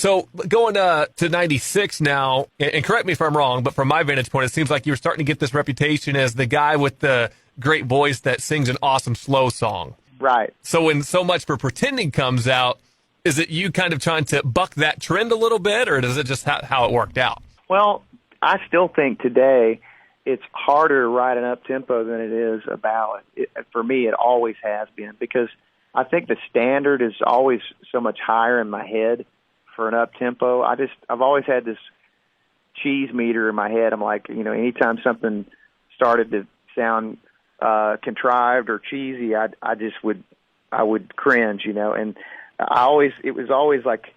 So going to 96 now, and correct me if I'm wrong, but from my vantage point, it seems like you're starting to get this reputation as the guy with the great voice that sings an awesome slow song. Right. So when So Much for Pretending comes out, is it you kind of trying to buck that trend a little bit, or is it just how it worked out? Well, I still think today it's harder to write an up-tempo than it is a ballad. For me, it always has been, because I think the standard is always so much higher in my head for an up-tempo. I've always had this cheese meter in my head. I'm like, anytime something started to sound contrived or cheesy, I would cringe, and it was always like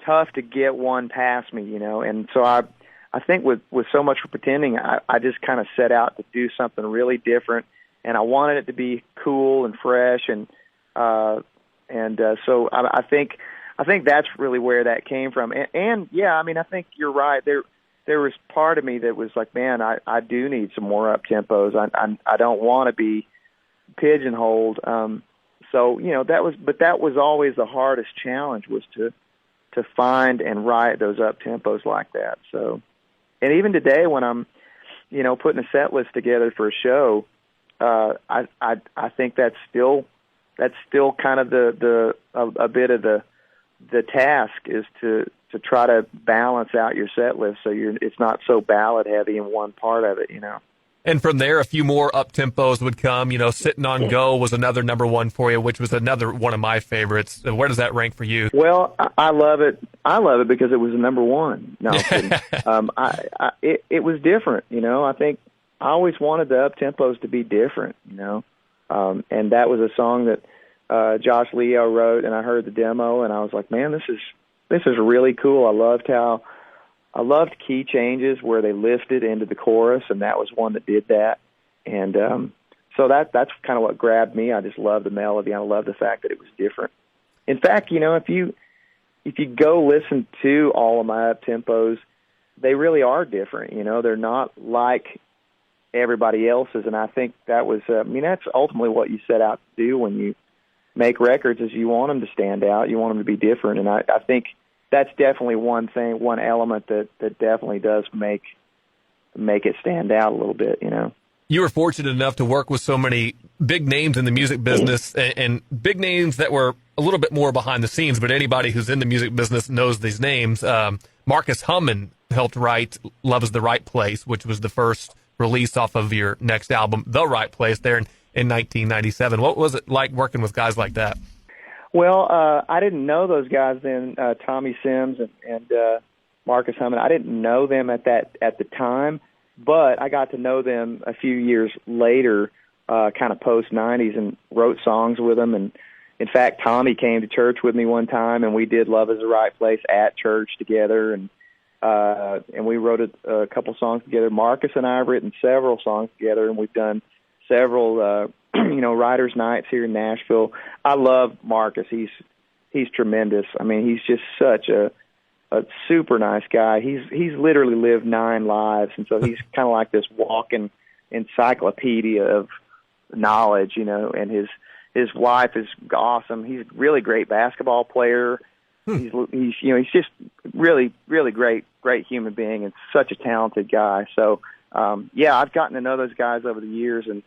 tough to get one past me, and so I think with So Much for Pretending, I just kind of set out to do something really different, and I wanted it to be cool and fresh, and so I think that's really where that came from. And yeah, I mean, I think you're right. There was part of me that was like, man, I do need some more up tempos. I don't want to be pigeonholed. So that was always the hardest challenge, was to find and write those up tempos like that. So, and even today when I'm, putting a set list together for a show, I think that's still kind of a bit of the task, is to try to balance out your set list so it's not so ballad heavy in one part of it, And from there, a few more up tempos would come. Sitting on Go was another number one for you, which was another one of my favorites. Where does that rank for you? Well, I love it. I love it because it was a number one. No, I'm kidding. It was different. I think I always wanted the up tempos to be different. And that was a song that Josh Leo wrote, and I heard the demo, and I was like, man, this is really cool. I loved key changes where they lifted into the chorus, and that was one that did that. And so that's kind of what grabbed me. I just love the melody. I love the fact that it was different. In fact, if you go listen to all of my up tempos, they really are different. They're not like everybody else's, and I think that was that's ultimately what you set out to do when you make records, is you want them to stand out, you want them to be different, and I think that's definitely one element that definitely does make it stand out a little bit, You were fortunate enough to work with so many big names in the music business, and big names that were a little bit more behind the scenes, but anybody who's in the music business knows these names. Marcus Hummon helped write Love Is the Right Place, which was the first release off of your next album, The Right Place, there in 1997. What was it like working with guys like that? Well, I didn't know those guys then, Tommy Sims and Marcus Hummon. I didn't know them at the time, but I got to know them a few years later, kind of post-'90s, and wrote songs with them. And in fact, Tommy came to church with me one time, and we did Love Is the Right Place at church together, and we wrote a couple songs together. Marcus and I have written several songs together, and we've done several writers' nights here in Nashville. I love Marcus. He's tremendous. I mean, he's just such a super nice guy. He's literally lived 9 lives, and so he's kind of like this walking encyclopedia of knowledge, and his wife is awesome. He's a really great basketball player. He's just really, really great human being, and such a talented guy. So, I've gotten to know those guys over the years, and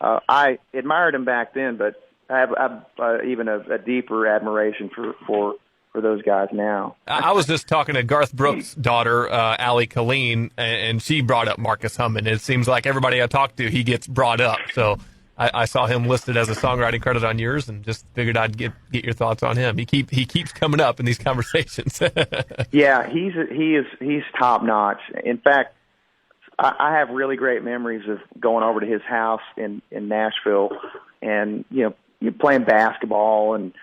I admired them back then, but I have even a deeper admiration for those guys now. I was just talking to Garth Brooks' daughter, Allie Colleen, and she brought up Marcus Hummon. It seems like everybody I talk to, he gets brought up. So I saw him listed as a songwriting credit on yours, and just figured I'd get your thoughts on him. He keeps coming up in these conversations. Yeah, he's top notch. In fact, I have really great memories of going over to his house in Nashville, and you're playing basketball and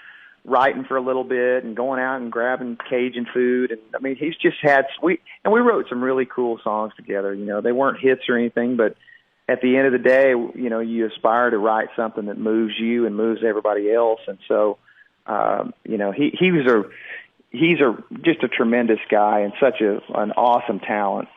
writing for a little bit, and going out and grabbing Cajun food. And I mean, he's just had we wrote some really cool songs together. They weren't hits or anything, but at the end of the day, you aspire to write something that moves you and moves everybody else. And so, he's just a tremendous guy and such an awesome talent.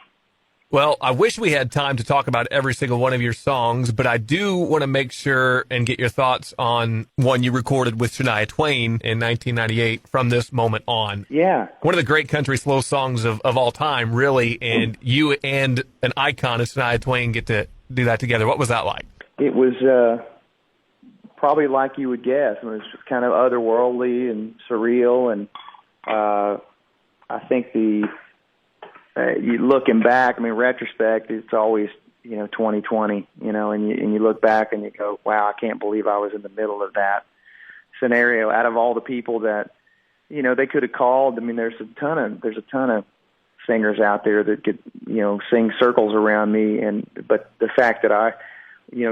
Well, I wish we had time to talk about every single one of your songs, but I do want to make sure and get your thoughts on one you recorded with Shania Twain in 1998, From This Moment On. Yeah. One of the great country slow songs of all time, really, and you and an icon of Shania Twain get to do that together. What was that like? It was probably like you would guess. It was kind of otherworldly and surreal, and I think you looking back, I mean, retrospect, it's always, 2020, and you look back and you go, wow, I can't believe I was in the middle of that scenario. Out of all the people that, they could have called, I mean, there's a ton of singers out there that could, sing circles around me, but the fact that I,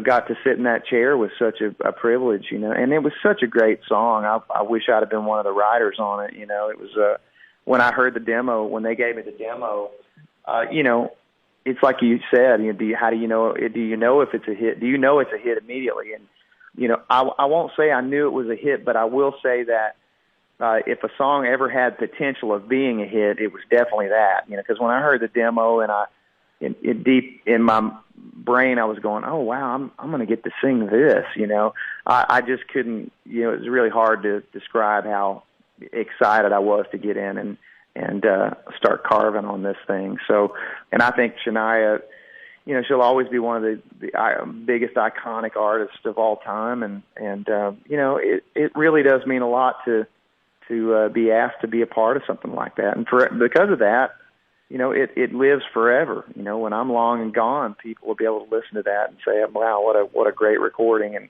got to sit in that chair was such a privilege, and it was such a great song. I wish I'd have been one of the writers on it. It was, when I heard the demo, when they gave me the demo, it's like you said, how do you know? Do you know if it's a hit? Do you know it's a hit immediately? And I won't say I knew it was a hit, but I will say that if a song ever had potential of being a hit, it was definitely that. Because when I heard the demo, and deep in my brain, I was going, "Oh wow, I'm going to get to sing this." I just couldn't. It was really hard to describe how excited I was to get in and start carving on this thing. So, and I think Shania, she'll always be one of the biggest iconic artists of all time, and it really does mean a lot to be asked to be a part of something like that, and because of that, it lives forever. When I'm long and gone, people will be able to listen to that and say, "Wow, what a great recording," and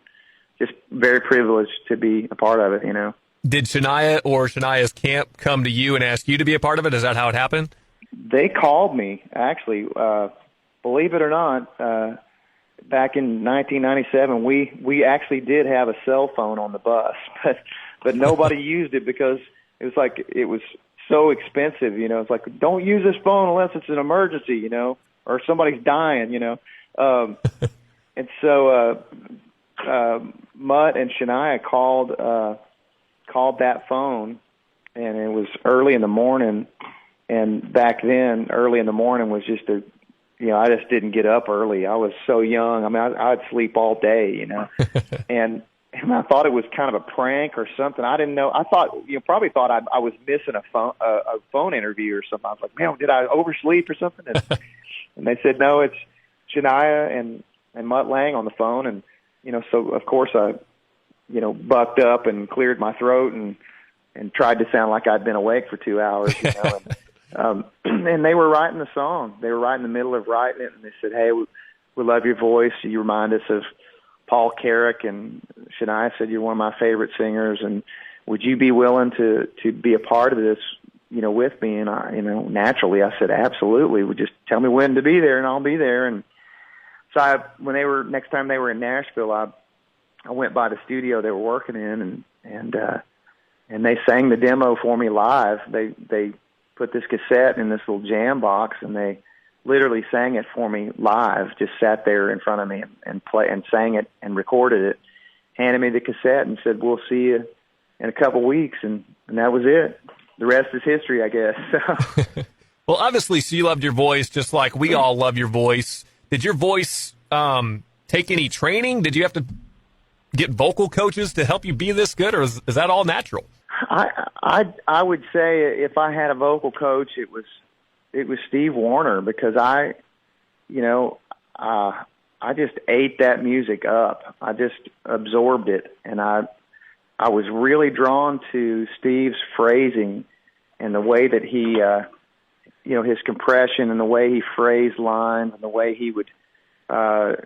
just very privileged to be a part of it. Did Shania or Shania's camp come to you and ask you to be a part of it? Is that how it happened? They called me, actually. Believe it or not, back in 1997, we actually did have a cell phone on the bus, but nobody used it because it was so expensive. It's like, don't use this phone unless it's an emergency, or somebody's dying, And so Mutt and Shania called that phone, and it was early in the morning. And back then, early in the morning was just I just didn't get up early. I was so young. I mean, I'd sleep all day, and I thought it was kind of a prank or something. I didn't know. I thought, probably thought I was missing a phone interview or something. I was like, man, did I oversleep or something? And they said, no, it's Shania and Mutt Lange on the phone. And, so of course I, bucked up and cleared my throat and tried to sound like I'd been awake for 2 hours, and they were writing the song. They were right in the middle of writing it, and they said, hey, we love your voice. You remind us of Paul Carrick. And Shania said, you're one of my favorite singers, and would you be willing to be a part of this, with me? And I, naturally I said, absolutely. Would just tell me when to be there and I'll be there. And so next time they were in Nashville, I went by the studio they were working in, and they sang the demo for me live. They put this cassette in this little jam box, and they literally sang it for me live. Just sat there in front of me and sang it and recorded it. Handed me the cassette and said, "We'll see you in a couple weeks," and that was it. The rest is history, I guess. Well, obviously, so you loved your voice just like we all love your voice. Did your voice take any training? Did you have to get vocal coaches to help you be this good, or is that all natural? I would say if I had a vocal coach, it was Steve Warner, because I just ate that music up. I just absorbed it, and I was really drawn to Steve's phrasing and the way that he, his compression and the way he phrased lines and the way he would,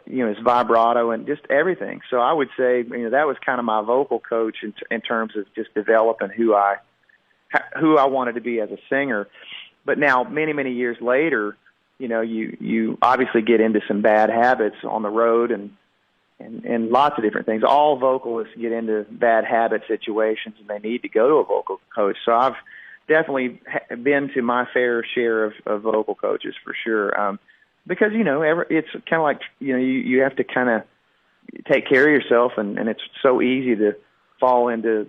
his vibrato and just everything. So I would say, that was kind of my vocal coach in terms of just developing who I wanted to be as a singer. But now, many, many years later, you obviously get into some bad habits on the road and lots of different things. All vocalists get into bad habit situations, and they need to go to a vocal coach. So I've definitely been to my fair share of vocal coaches for sure. Because, it's kind of like, you have to kind of take care of yourself, and it's so easy to fall into,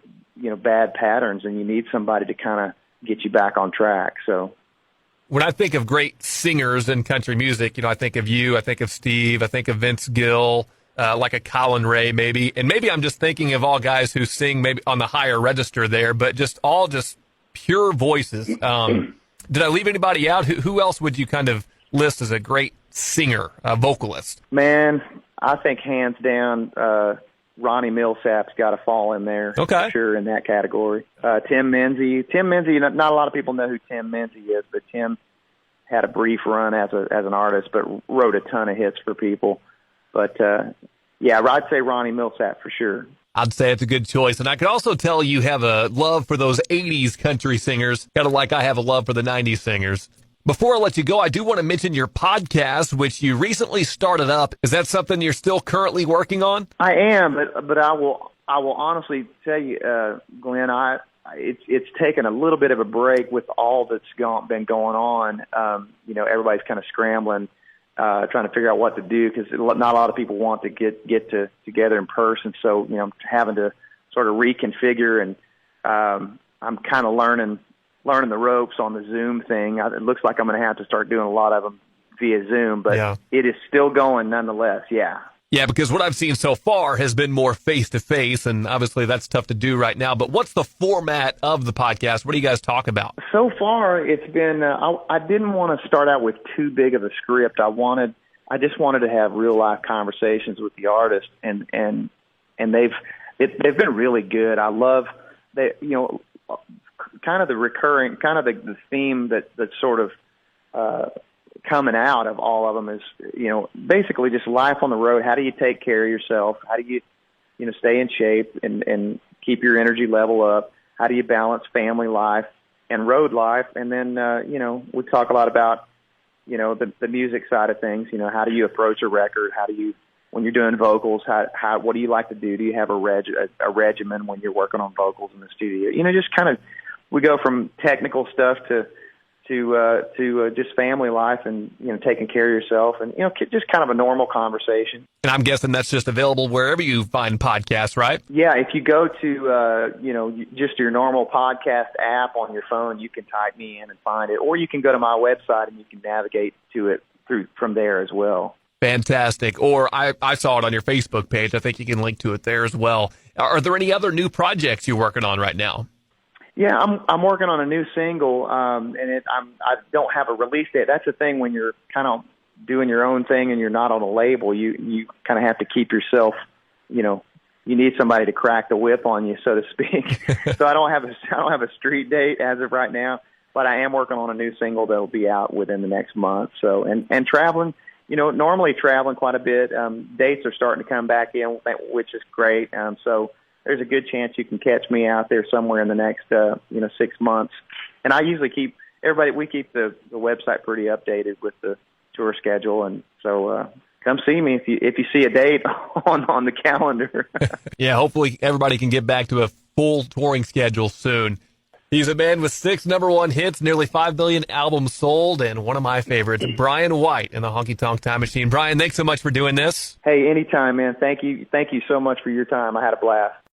bad patterns, and you need somebody to kind of get you back on track. So When I think of great singers in country music, I think of you, I think of Steve, I think of Vince Gill, like a Colin Ray maybe. And maybe I'm just thinking of all guys who sing maybe on the higher register there, but just pure voices. Did I leave anybody out? Who else would you kind of list as a great singer, vocalist? Man, I think hands down, Ronnie Millsap's got to fall in there. Okay. For sure, in that category. Tim Menzie, not a lot of people know who Tim Menzie is, but Tim had a brief run as an artist, but wrote a ton of hits for people. But, yeah, I'd say Ronnie Millsap for sure. I'd say it's a good choice. And I could also tell you have a love for those 80s country singers, kind of like I have a love for the 90s singers. Before I let you go, I do want to mention your podcast, which you recently started up. Is that something you're still currently working on? I am, but I will honestly tell you, Glenn, it's taken a little bit of a break with all that's been going on. Everybody's kind of scrambling, trying to figure out what to do because not a lot of people want to get together in person. So I'm having to sort of reconfigure, and I'm kind of learning the ropes on the Zoom thing. It looks like I'm going to have to start doing a lot of them via Zoom, but It is still going nonetheless. Yeah. Yeah, because what I've seen so far has been more face-to-face, and obviously that's tough to do right now. But what's the format of the podcast? What do you guys talk about? So far, it's been, I didn't want to start out with too big of a script. I just wanted to have real-life conversations with the artist, and they've been really good. I love, kind of the recurring, kind of the theme that's sort of coming out of all of them is, basically just life on the road. How do you take care of yourself? How do you, stay in shape and keep your energy level up? How do you balance family life and road life? And then, we talk a lot about, the music side of things. How do you approach a record? How do you, when you're doing vocals, what do you like to do? Do you have a regimen when you're working on vocals in the studio? Just kind of, we go from technical stuff to just family life and, taking care of yourself and, just kind of a normal conversation. And I'm guessing that's just available wherever you find podcasts, right? Yeah. If you go to, just your normal podcast app on your phone, you can type me in and find it, or you can go to my website and you can navigate to it from there as well. Fantastic. Or I saw it on your Facebook page. I think you can link to it there as well. Are there any other new projects you're working on right now? Yeah, I'm working on a new single, and I don't have a release date. That's the thing when you're kind of doing your own thing and you're not on a label. You kind of have to keep yourself. You need somebody to crack the whip on you, so to speak. So I don't have a street date as of right now, but I am working on a new single that'll be out within the next month. So and traveling, normally traveling quite a bit. Dates are starting to come back in, which is great. So there's a good chance you can catch me out there somewhere in the next, 6 months. And I usually keep the website pretty updated with the tour schedule. And so, come see me if you see a date on the calendar. Yeah. Hopefully everybody can get back to a full touring schedule soon. He's a man with 6 number-1 hits, nearly 5 million albums sold, and one of my favorites, Bryan White in the Honky Tonk Time Machine. Bryan, thanks so much for doing this. Hey, anytime, man. Thank you so much for your time. I had a blast.